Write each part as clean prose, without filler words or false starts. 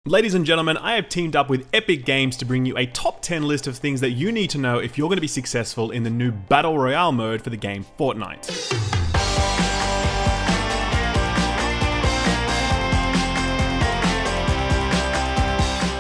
Ladies and gentlemen, I have teamed up with Epic Games to bring you a top 10 list of things that you need to know if you're going to be successful in the new Battle Royale mode for the game Fortnite.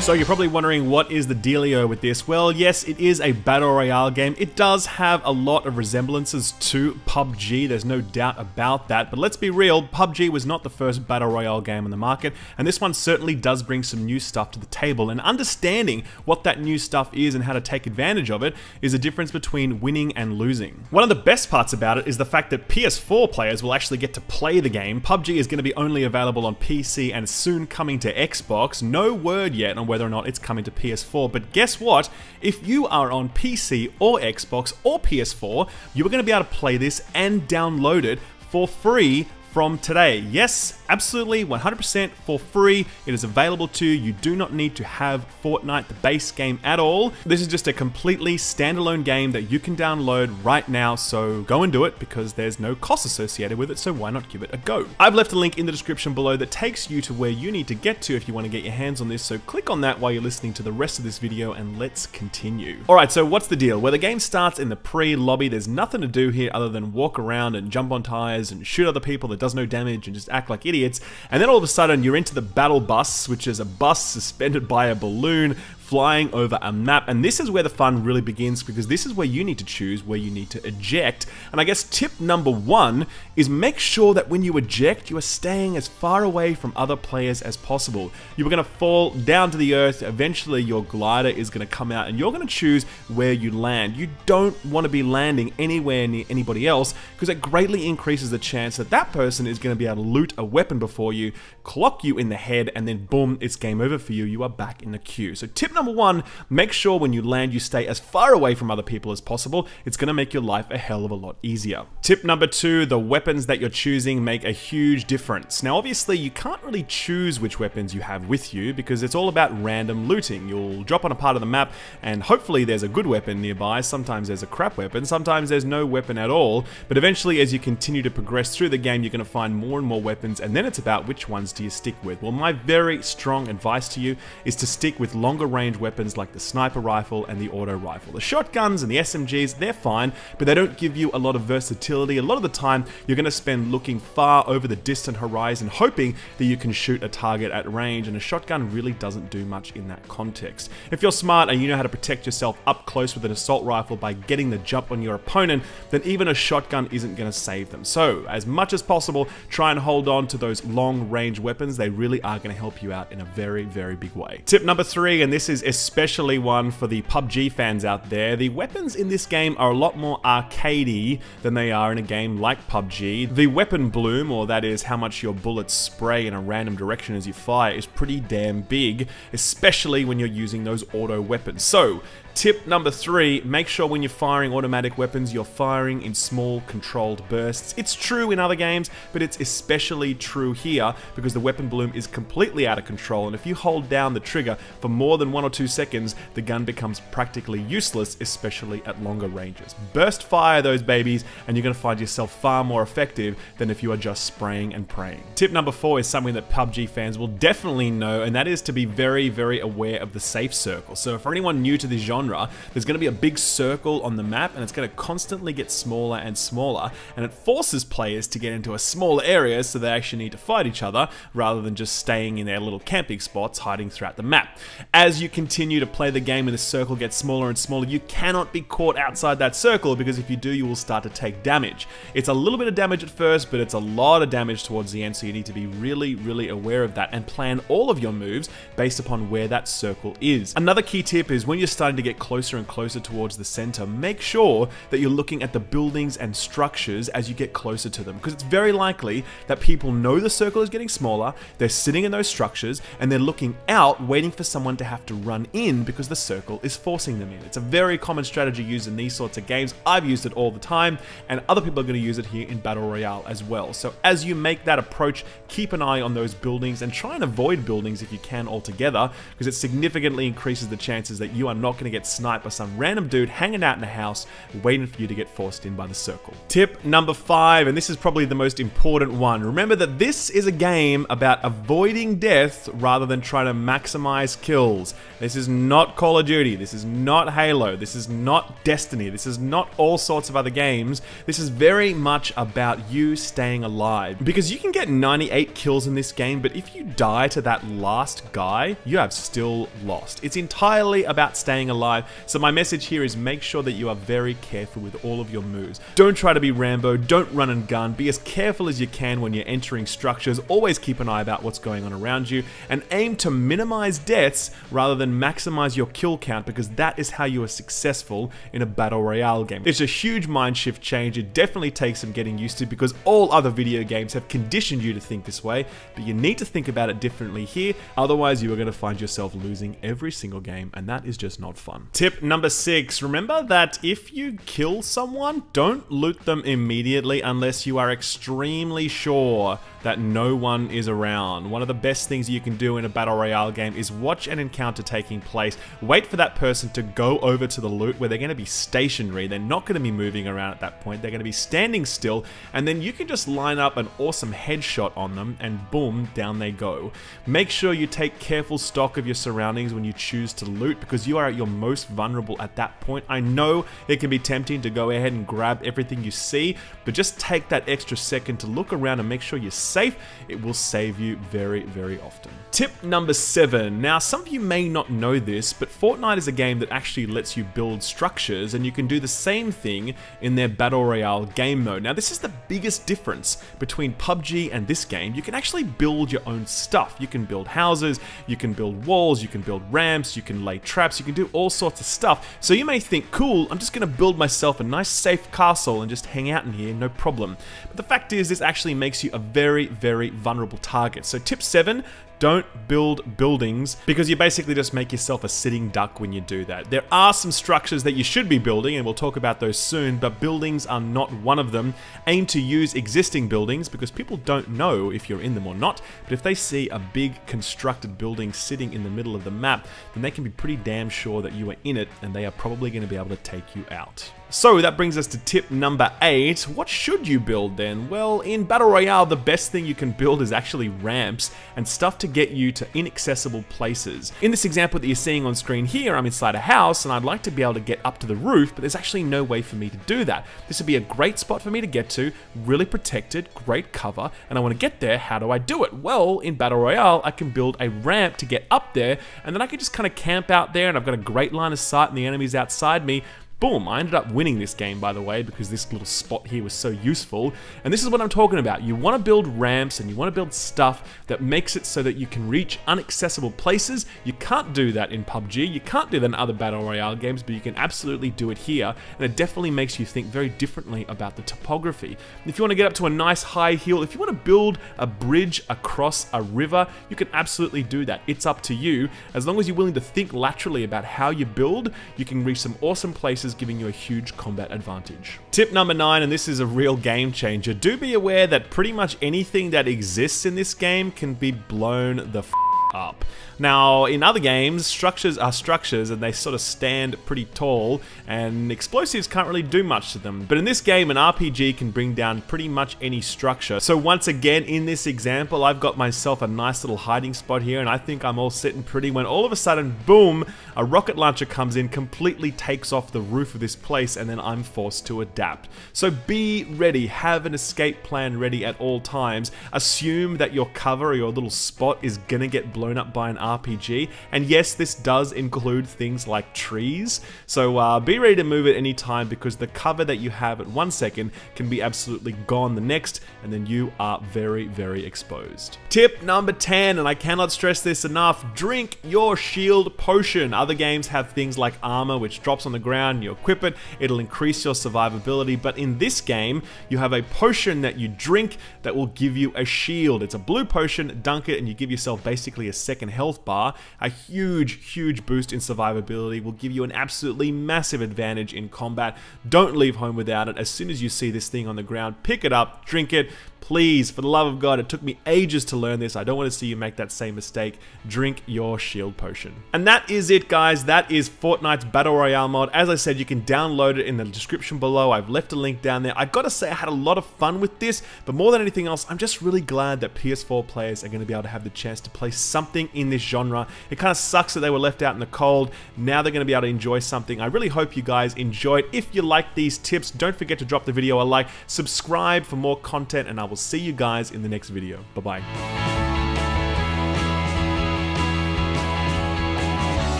So you're probably wondering, what is the dealio with this? Well, yes, it is a Battle Royale game. It does have a lot of resemblances to PUBG, there's no doubt about that, but let's be real, PUBG was not the first Battle Royale game on the market, and this one certainly does bring some new stuff to the table, and understanding what that new stuff is and how to take advantage of it is a difference between winning and losing. One of the best parts about it is the fact that PS4 players will actually get to play the game. PUBG is going to be only available on PC and soon coming to Xbox. No word yet on whether or not it's coming to PS4, but guess what? If you are on PC or Xbox or PS4, you are going to be able to play this and download it for free from today. Yes, absolutely, 100% for free. It is available to you. You do not need to have Fortnite, the base game, at all. This is just a completely standalone game that you can download right now, so go and do it because there's no cost associated with it, so why not give it a go? I've left a link in the description below that takes you to where you need to get to if you want to get your hands on this, so click on that while you're listening to the rest of this video and let's continue. Alright, so what's the deal? Where the game starts in the pre-lobby, there's nothing to do here other than walk around and jump on tires and shoot other people that does no damage and just act like idiots, and then all of a sudden you're into the battle bus, which is a bus suspended by a balloon flying over a map, and this is where the fun really begins because this is where you need to choose where you need to eject. And I guess tip number one is make sure that when you eject, you are staying as far away from other players as possible. You are going to fall down to the earth, eventually your glider is going to come out and you're going to choose where you land. You don't want to be landing anywhere near anybody else because it greatly increases the chance that that person is going to be able to loot a weapon before you, clock you in the head, and then boom, it's game over for you. You are back in the queue. So tip number one, make sure when you land you stay as far away from other people as possible. It's going to make your life a hell of a lot easier. Tip number two, the weapons that you're choosing make a huge difference. Now obviously you can't really choose which weapons you have with you because it's all about random looting. You'll drop on a part of the map and hopefully there's a good weapon nearby, sometimes there's a crap weapon, sometimes there's no weapon at all, but eventually as you continue to progress through the game you're going to find more and more weapons, and then it's about which ones do you stick with. Well, my very strong advice to you is to stick with longer range weapons like the sniper rifle and the auto rifle. The shotguns and the SMGs, they're fine, but they don't give you a lot of versatility. A lot of the time, you're going to spend looking far over the distant horizon, hoping that you can shoot a target at range, and a shotgun really doesn't do much in that context. If you're smart and you know how to protect yourself up close with an assault rifle by getting the jump on your opponent, then even a shotgun isn't going to save them. So, as much as possible, try and hold on to those long range weapons. They really are going to help you out in a very, very big way. Tip number three, and this is especially one for the PUBG fans out there, the weapons in this game are a lot more arcadey than they are in a game like PUBG. The weapon bloom, or that is how much your bullets spray in a random direction as you fire, is pretty damn big, especially when you're using those auto weapons. So, tip number three, make sure when you're firing automatic weapons, you're firing in small, controlled bursts. It's true in other games, but it's especially true here because the weapon bloom is completely out of control, and if you hold down the trigger for more than 1 or 2 seconds, the gun becomes practically useless, especially at longer ranges. Burst fire those babies, and you're going to find yourself far more effective than if you are just spraying and praying. Tip number four is something that PUBG fans will definitely know, and that is to be very, very aware of the safe circle. So for anyone new to this genre, there's going to be a big circle on the map and it's going to constantly get smaller and smaller, and it forces players to get into a smaller area so they actually need to fight each other rather than just staying in their little camping spots hiding throughout the map. As you continue to play the game and the circle gets smaller and smaller, you cannot be caught outside that circle because if you do, you will start to take damage. It's a little bit of damage at first, but it's a lot of damage towards the end, so you need to be really, really aware of that and plan all of your moves based upon where that circle is. Another key tip is when you're starting to get closer and closer towards the center, make sure that you're looking at the buildings and structures as you get closer to them, because it's very likely that people know the circle is getting smaller, they're sitting in those structures, and they're looking out waiting for someone to have to run in because the circle is forcing them in. It's a very common strategy used in these sorts of games. I've used it all the time, and other people are going to use it here in Battle Royale as well. So as you make that approach, keep an eye on those buildings and try and avoid buildings if you can altogether, because it significantly increases the chances that you are not going to get get sniped by some random dude hanging out in a house, waiting for you to get forced in by the circle. Tip number 5, and this is probably the most important one. Remember that this is a game about avoiding death rather than trying to maximize kills. This is not Call of Duty, this is not Halo, this is not Destiny, this is not all sorts of other games. This is very much about you staying alive. Because you can get 98 kills in this game, but if you die to that last guy, you have still lost. It's entirely about staying alive, so my message here is make sure that you are very careful with all of your moves. Don't try to be Rambo, don't run and gun, be as careful as you can when you're entering structures, always keep an eye about what's going on around you, and aim to minimize deaths rather than maximize your kill count, because that is how you are successful in a battle royale game. It's a huge mind shift change. It definitely takes some getting used to because all other video games have conditioned you to think this way, but you need to think about it differently here, otherwise you are going to find yourself losing every single game, and that is just not fun. Tip number 6, remember that if you kill someone, don't loot them immediately unless you are extremely sure that no one is around. One of the best things you can do in a battle royale game is watch an encounter taking place, wait for that person to go over to the loot where they're going to be stationary, they're not going to be moving around at that point, they're going to be standing still, and then you can just line up an awesome headshot on them and boom, down they go. Make sure you take careful stock of your surroundings when you choose to loot because you are at your most vulnerable at that point. I know it can be tempting to go ahead and grab everything you see, but just take that extra second to look around and make sure you're safe. It will save you very, very often. Tip number 7. Now, some of you may not know this, but Fortnite is a game that actually lets you build structures, and you can do the same thing in their Battle Royale game mode. Now, this is the biggest difference between PUBG and this game. You can actually build your own stuff. You can build houses, you can build walls, you can build ramps, you can lay traps, you can do all sorts of stuff. So you may think, cool, I'm just going to build myself a nice safe castle and just hang out in here, no problem. But the fact is, this actually makes you a very, very vulnerable target. So tip 7, don't build buildings because you basically just make yourself a sitting duck when you do that. There are some structures that you should be building, and we'll talk about those soon, but buildings are not one of them. Aim to use existing buildings because people don't know if you're in them or not, but if they see a big constructed building sitting in the middle of the map, then they can be pretty damn sure that you are in it, and they are probably going to be able to take you out. So that brings us to tip number 8. What should you build then? Well, in Battle Royale, the best thing you can build is actually ramps and stuff to get you to inaccessible places. In this example that you're seeing on screen here, I'm inside a house and I'd like to be able to get up to the roof, but there's actually no way for me to do that. This would be a great spot for me to get to, really protected, great cover, and I want to get there. How do I do it? Well, in Battle Royale, I can build a ramp to get up there, and then I can just kind of camp out there, and I've got a great line of sight and the enemy's outside me. Boom, I ended up winning this game, by the way, because this little spot here was so useful. And this is what I'm talking about. You want to build ramps and you want to build stuff that makes it so that you can reach inaccessible places. You can't do that in PUBG. You can't do that in other Battle Royale games, but you can absolutely do it here. And it definitely makes you think very differently about the topography. If you want to get up to a nice high hill, if you want to build a bridge across a river, you can absolutely do that. It's up to you. As long as you're willing to think laterally about how you build, you can reach some awesome places, giving you a huge combat advantage. Tip number 9, and this is a real game changer. Do be aware that pretty much anything that exists in this game can be blown the f up. Now, in other games, structures are structures and they sort of stand pretty tall and explosives can't really do much to them. But in this game, an RPG can bring down pretty much any structure. So once again, in this example, I've got myself a nice little hiding spot here and I think I'm all sitting pretty when all of a sudden, boom, a rocket launcher comes in, completely takes off the roof of this place, and then I'm forced to adapt. So be ready, have an escape plan ready at all times. Assume that your cover or your little spot is gonna get blown up by an RPG, and yes, this does include things like trees, so be ready to move at any time because the cover that you have at 1 second can be absolutely gone the next, and then you are very, very exposed. Tip number 10, and I cannot stress this enough, drink your shield potion. Other games have things like armor which drops on the ground, you equip it, it'll increase your survivability, but in this game, you have a potion that you drink that will give you a shield. It's a blue potion, dunk it, and you give yourself basically a second health bar, a huge boost in survivability, will give you an absolutely massive advantage in combat. Don't leave home without it. As soon as you see this thing on the ground, pick it up, drink it. Please, for the love of God, it took me ages to learn this. I don't want to see you make that same mistake. Drink your shield potion. And that is it, guys. That is Fortnite's Battle Royale mod. As I said, you can download it in the description below. I've left a link down there. I gotta say, I had a lot of fun with this, but more than anything else, I'm just really glad that PS4 players are going to be able to have the chance to play something in this genre. It kind of sucks that they were left out in the cold. Now they're going to be able to enjoy something. I really hope you guys enjoyed. If you like these tips, don't forget to drop the video a like, subscribe for more content, and I will see you guys in the next video. Bye-bye.